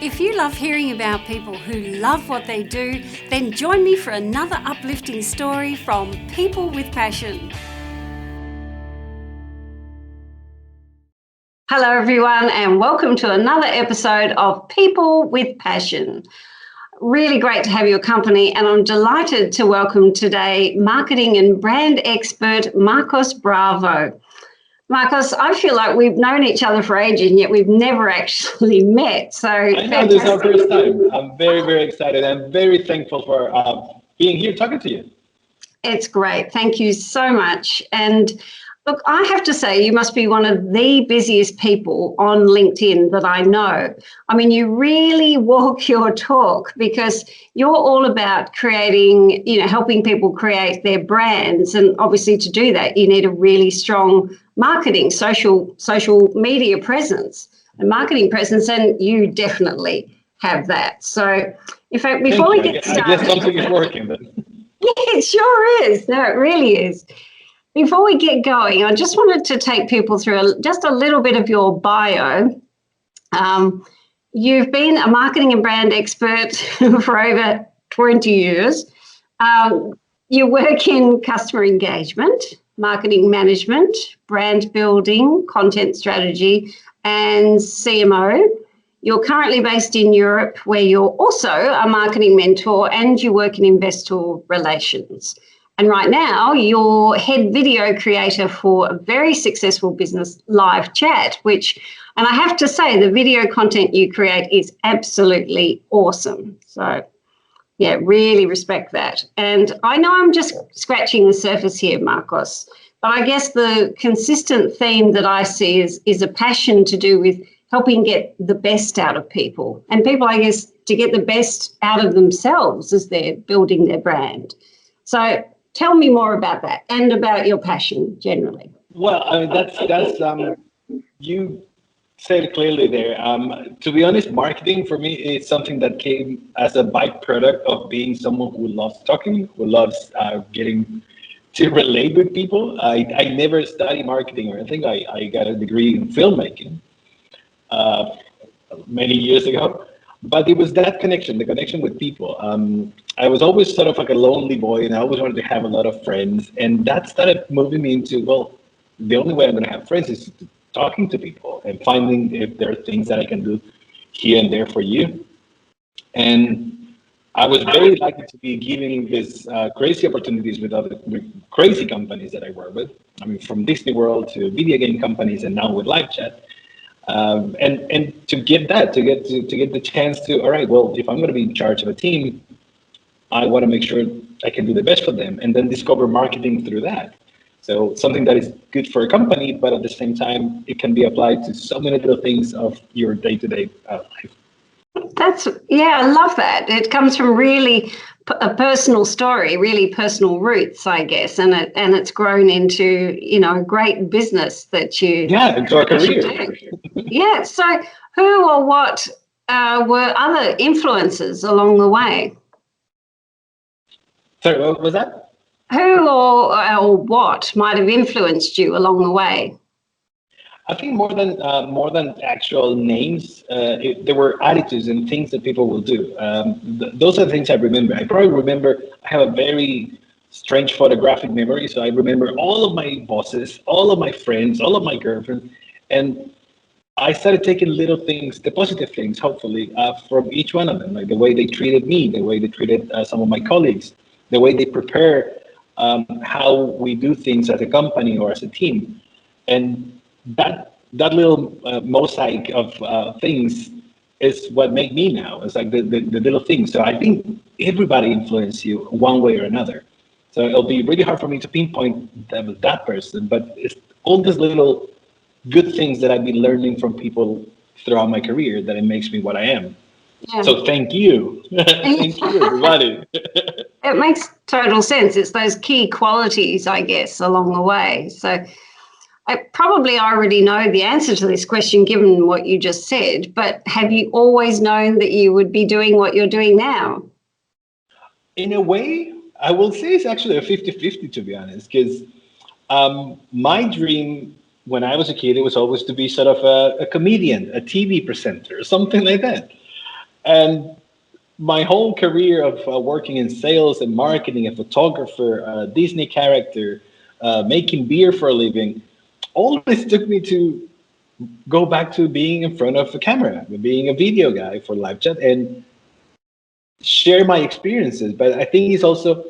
If you love hearing about people who love what they do, then join me for another uplifting story from People with Passion. Hello everyone, and welcome to another episode of People with Passion. Really great to have your company, and I'm delighted to welcome today marketing and brand expert Marcos Bravo. Marcos, I feel like we've known each other for ages, and yet we've never actually met. So I know this is our first time. I'm very, very excited. I'm very thankful for being here talking to you. It's great. Thank you so much. And look, I have to say, you must be one of the busiest people on LinkedIn that I know. I mean, you really walk your talk because you're all about creating, helping people create their brands. And obviously to do that, you need a really strong marketing, social media presence and marketing presence. And you definitely have that. So in fact, before we get started. I guess something is working then. It sure is. No, it really is. Before we get going, I just wanted to take people through just a little bit of your bio. You've been a marketing and brand expert for over 20 years. You work in customer engagement, marketing management, brand building, content strategy, and CMO. You're currently based in Europe, where you're also a marketing mentor and you work in investor relations. And right now, you're head video creator for a very successful business, LiveChat, and I have to say, the video content you create is absolutely awesome. So, yeah, really respect that. And I know I'm just scratching the surface here, Marcos, but I guess the consistent theme that I see is a passion to do with helping get the best out of people, and people, I guess, to get the best out of themselves as they're building their brand. So tell me more about that and about your passion generally. Well, I mean, that's you said it clearly there. To be honest, marketing for me is something that came as a byproduct of being someone who loves talking, who loves getting to relate with people. I never studied marketing or anything. I got a degree in filmmaking many years ago. But it was that connection, the connection with people. I was always sort of like a lonely boy, and I always wanted to have a lot of friends. And that started moving me into, well, the only way I'm going to have friends is talking to people and finding if there are things that I can do here and there for you. And I was very lucky to be given this crazy opportunities with crazy companies that I work with. I mean, from Disney World to video game companies, and now with LiveChat. And to get the chance to, all right, well, if I'm going to be in charge of a team, I want to make sure I can do the best for them, and then discover marketing through that. So something that is good for a company, but at the same time, it can be applied to so many little things of your day-to-day life. I love that. It comes from really a personal story, really personal roots, I guess, and it's grown into, a great business that you into a career. Yeah. So who or what were other influences along the way? Sorry, what was that? Who or what might have influenced you along the way? I think more than actual names, there were attitudes and things that people will do. Those are the things I remember. I probably remember, I have a very strange photographic memory, so I remember all of my bosses, all of my friends, all of my girlfriends, and I started taking little things, the positive things, hopefully, from each one of them, like the way they treated me, the way they treated some of my colleagues, the way they prepare how we do things as a company or as a team. And that little mosaic of things is what made me now. It's like the little things. So I think everybody influences you one way or another. So it'll be really hard for me to pinpoint that person, but it's all these little good things that I've been learning from people throughout my career that it makes me what I am. Yeah. So thank you. Thank you, everybody. It makes total sense. It's those key qualities, I guess, along the way. So I probably already know the answer to this question, given what you just said, but have you always known that you would be doing what you're doing now? In a way, I will say it's actually a 50-50, to be honest, because my dream when I was a kid, it was always to be sort of a comedian, a TV presenter, something like that. And my whole career of working in sales and marketing, a photographer, a Disney character, making beer for a living, all this took me to go back to being in front of a camera, being a video guy for live chat and share my experiences. But I think it's also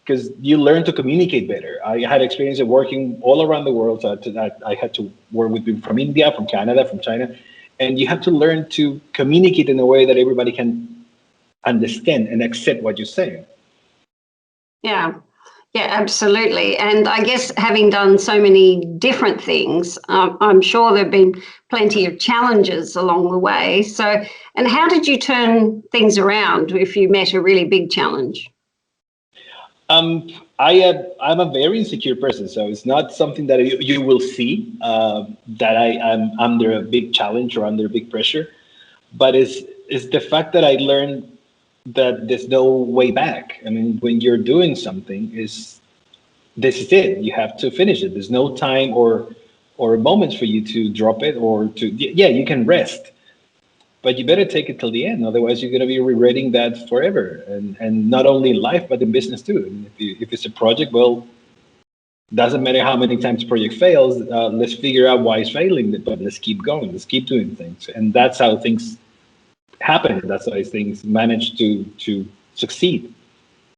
because you learn to communicate better. I had experience of working all around the world. So I had to work with people from India, from Canada, from China, and you have to learn to communicate in a way that everybody can understand and accept what you're saying. Yeah. Yeah, absolutely. And I guess having done so many different things, I'm sure there have been plenty of challenges along the way. So, and how did you turn things around if you met a really big challenge? I'm a very insecure person, so it's not something that you will see that I'm under a big challenge or under big pressure. But it's the fact that I learned that there's no way back. I mean, when you're doing something, this is it. You have to finish it. There's no time or moments for you to drop it or to you can rest, but you better take it till the end. Otherwise, you're going to be regretting that forever. And not only in life, but in business too. I mean, if it's a project, well, doesn't matter how many times the project fails. Let's figure out why it's failing, but let's keep going. Let's keep doing things, and that's how things happen. That's how things manage to succeed.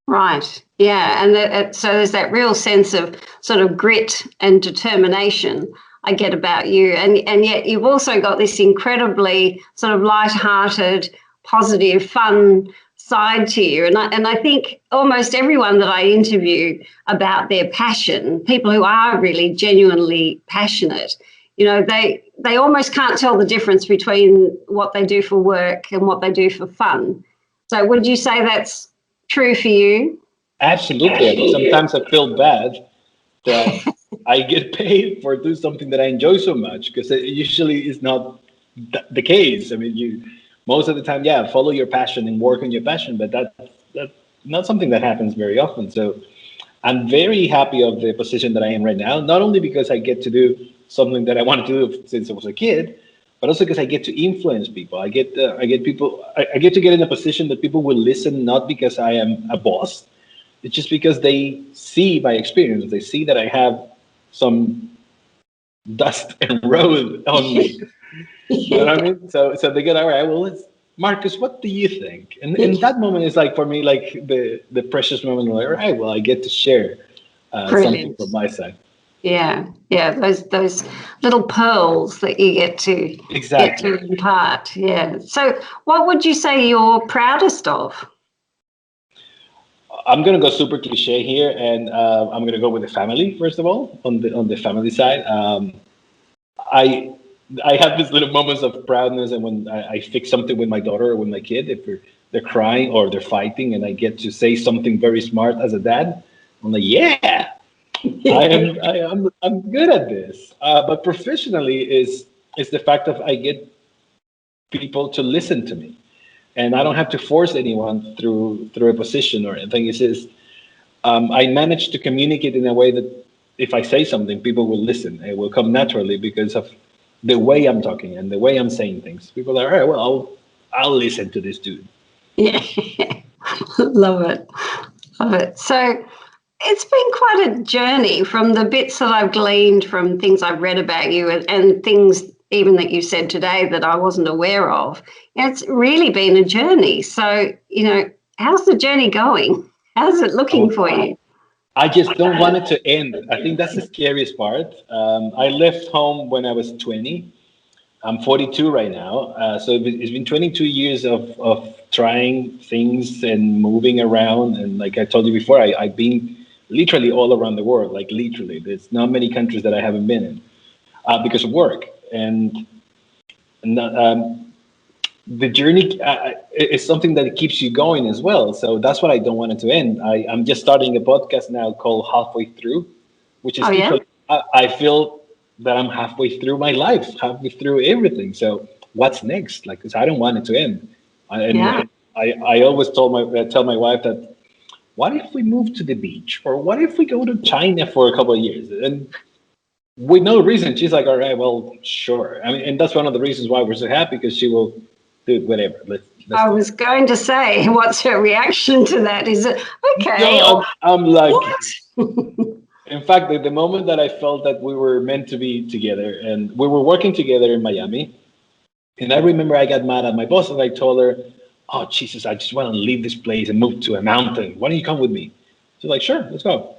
Right. Yeah. And so there's that real sense of sort of grit and determination I get about you. And yet you've also got this incredibly sort of light-hearted, positive, fun side to you. And I think almost everyone that I interview about their passion, people who are really genuinely passionate, you know, they almost can't tell the difference between what they do for work and what they do for fun. So would you say that's true for you? Absolutely. I mean, sometimes I feel bad that I get paid for doing something that I enjoy so much because it usually is not the case. I mean, you most of the time, yeah, follow your passion and work on your passion, but that's not something that happens very often. So I'm very happy of the position that I am right now, not only because I get to do something that I wanted to do since I was a kid, but also because I get to influence people. I get to get in a position that people will listen, not because I am a boss. It's just because they see my experience. They see that I have some dust and road on me. You know what I mean? So they get, all right, well, Marcus, what do you think? And that moment is like, for me, like the precious moment, like, all right, well, I get to share something from my side. Yeah, those little pearls that you get to impart. Yeah. So, what would you say you're proudest of? I'm gonna go super cliche here, and I'm gonna go with the family first of all. On the family side, I I have these little moments of proudness, and when I fix something with my daughter or with my kid, if they're crying or they're fighting, and I get to say something very smart as a dad, I'm like, yeah, I'm good at this. But professionally is the fact that I get people to listen to me, and I don't have to force anyone through a position or anything. It's just I manage to communicate in a way that if I say something, people will listen. It will come naturally because of the way I'm talking and the way I'm saying things. People are, all right, well, I'll listen to this dude. Yeah, love it, love it. So it's been quite a journey from the bits that I've gleaned from things I've read about you and things even that you said today that I wasn't aware of. It's really been a journey. So, you know, how's the journey going? How's it looking for you? I just don't want it to end. I think that's the scariest part. I left home when I was 20. I'm 42 right now. So it's been 22 years of trying things and moving around. And like I told you before, I've been literally all around the world, like literally. There's not many countries that I haven't been in because of work. And the journey is something that keeps you going as well. So that's what I don't want it to end. I'm just starting a podcast now called Halfway Through, which is literally, I feel that I'm halfway through my life, halfway through everything. So what's next? Like, 'cause I don't want it to end. I always tell my wife that, what if we move to the beach, or what if we go to China for a couple of years? And with no reason, she's like, all right, well, sure. I mean, and that's one of the reasons why we're so happy, because she will do whatever. I was going to say, what's her reaction to that? Is it okay? No, I'm like, what? in fact, the moment that I felt that we were meant to be together and we were working together in Miami, and I remember I got mad at my boss and I told her, "Oh Jesus, I just want to leave this place and move to a mountain. Why don't you come with me?" She's like, "Sure, let's go."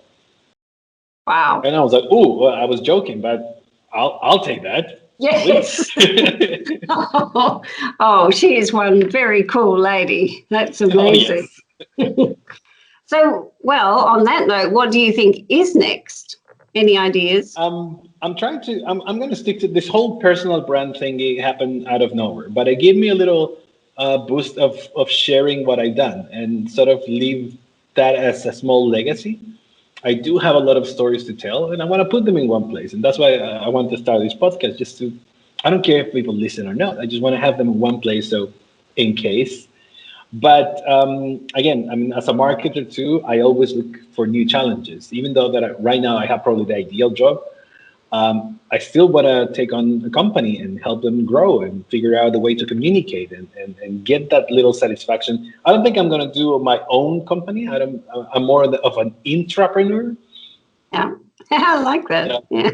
Wow. And I was like, "Oh, well, I was joking, but I'll take that." Yes. Oh, she is one very cool lady. That's Oh amazing. yes. So, well, on that note, what do you think is next? Any ideas? I'm trying to. I'm going to stick to this whole personal brand thing. It happened out of nowhere, but it gave me a little boost of sharing what I've done and sort of leave that as a small legacy. I do have a lot of stories to tell, and I want to put them in one place, and that's why I want to start this podcast. Just to, I don't care if people listen or not. I just want to have them in one place, so in case. But again, I mean, as a marketer too, I always look for new challenges. Even though that right now I have probably the ideal job, I still want to take on a company and help them grow and figure out a way to communicate and get that little satisfaction. I don't think I'm going to do my own company. I'm more of an intrapreneur. Yeah, I like that. Yeah.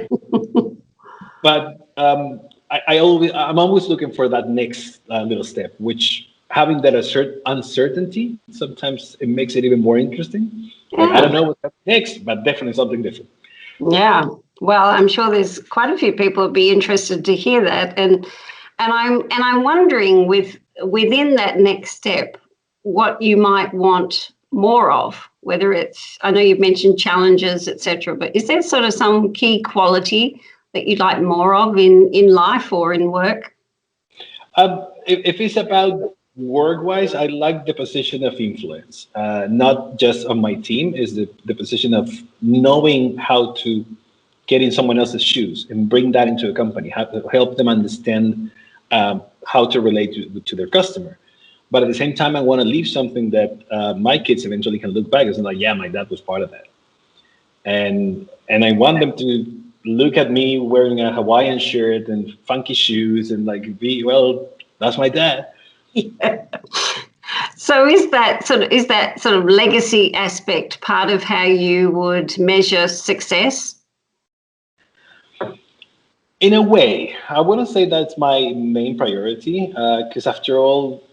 But I'm always looking for that next little step, which having that uncertainty, sometimes it makes it even more interesting. Like, I don't know what's next, but definitely something different. Yeah. Well, I'm sure there's quite a few people would be interested to hear that. And I'm wondering within that next step, what you might want more of, whether it's, I know you've mentioned challenges, etc., but is there sort of some key quality that you'd like more of in life or in work? If it's about work-wise, I like the position of influence, not just on my team, is the position of knowing how to get in someone else's shoes and bring that into a company, how to help them understand how to relate to their customer. But at the same time, I want to leave something that my kids eventually can look back and say, like, yeah, my dad was part of that. And I want them to look at me wearing a Hawaiian shirt and funky shoes and like be, well, that's my dad. Yeah. So is that sort of legacy aspect part of how you would measure success? In a way, I wouldn't say that's my main priority because after all,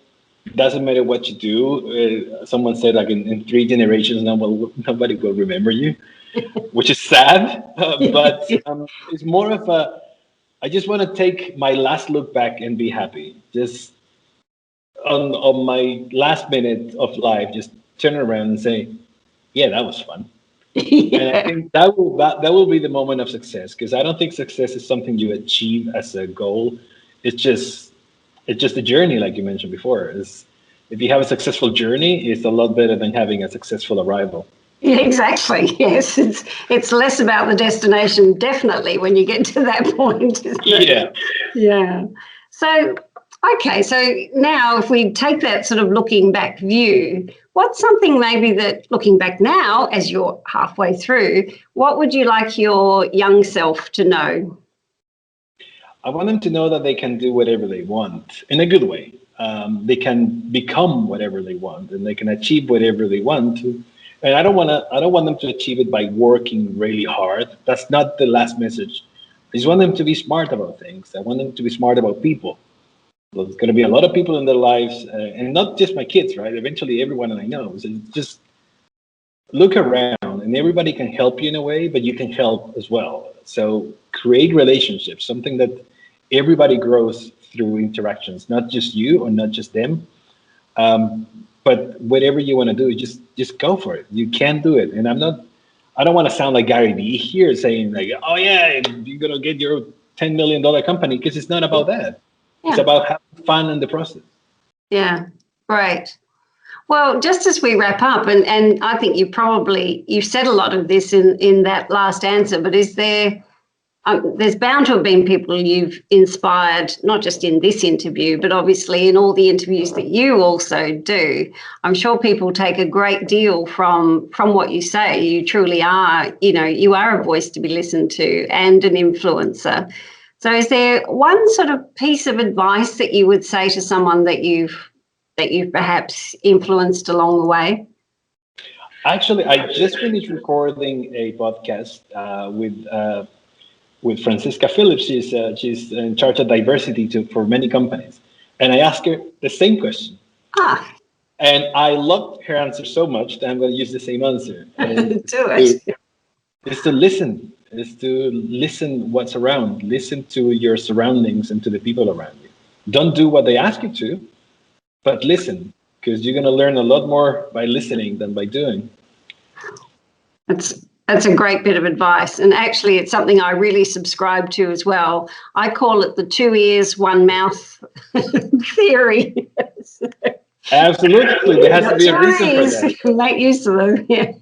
it doesn't matter what you do. Someone said like in 3 generations, nobody will remember you, which is sad. But it's more of a, I just want to take my last look back and be happy. Just on my last minute of life, just turn around and say, yeah, that was fun. Yeah. And I think that will be the moment of success because I don't think success is something you achieve as a goal. It's just a journey, like you mentioned before. If you have a successful journey, it's a lot better than having a successful arrival. Yeah, exactly. Yes, it's less about the destination, definitely, when you get to that point, isn't it? Yeah. Yeah. So, okay. So now, if we take that sort of looking back view, what's something maybe that looking back now, as you're halfway through, what would you like your young self to know? I want them to know that they can do whatever they want in a good way. They can become whatever they want, and they can achieve whatever they want. And I don't want to. I don't want them to achieve it by working really hard. That's not the last message. I just want them to be smart about things. I want them to be smart about people. There's going to be a lot of people in their lives, and not just my kids, right? Eventually, everyone that I know. So just look around, and everybody can help you in a way, but you can help as well. So create relationships, something that everybody grows through interactions, not just you or not just them. But whatever you want to do, just go for it. You can do it. And I don't want to sound like Gary Vee here saying like, oh yeah, you're gonna get your $10 million company, because it's not about that. Yeah. It's about having fun in the process. Yeah. Great. Well, just as we wrap up, and I think you've said a lot of this in that last answer, but is there, there's bound to have been people you've inspired, not just in this interview, but obviously in all the interviews that you also do. I'm sure people take a great deal from what you say. You truly are, you are a voice to be listened to and an influencer. So is there one sort of piece of advice that you would say to someone that you've that you've perhaps influenced along the way? Actually, I just finished recording a podcast with Francisca Phillips. She's in charge of diversity for many companies, and I asked her the same question. And I loved her answer so much that I'm going to use the same answer. Do it. Is to listen. Is to listen what's around. Listen to your surroundings and to the people around you. Don't do what they ask you to, but listen, because you're going to learn a lot more by listening than by doing. That's a great bit of advice. And actually, it's something I really subscribe to as well. I call it the 2 ears, 1 mouth theory. Absolutely. There has to be a reason for that. Make use of them. Yeah.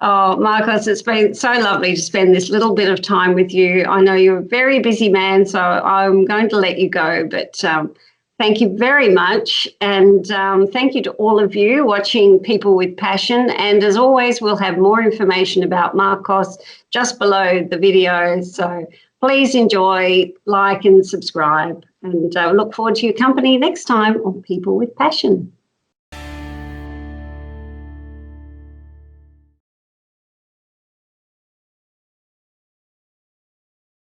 Oh, Marcos, it's been so lovely to spend this little bit of time with you. I know you're a very busy man, so I'm going to let you go, but thank you very much. And thank you to all of you watching People with Passion. And as always, we'll have more information about Marcos just below the video. So please enjoy, like and subscribe. And look forward to your company next time on People with Passion.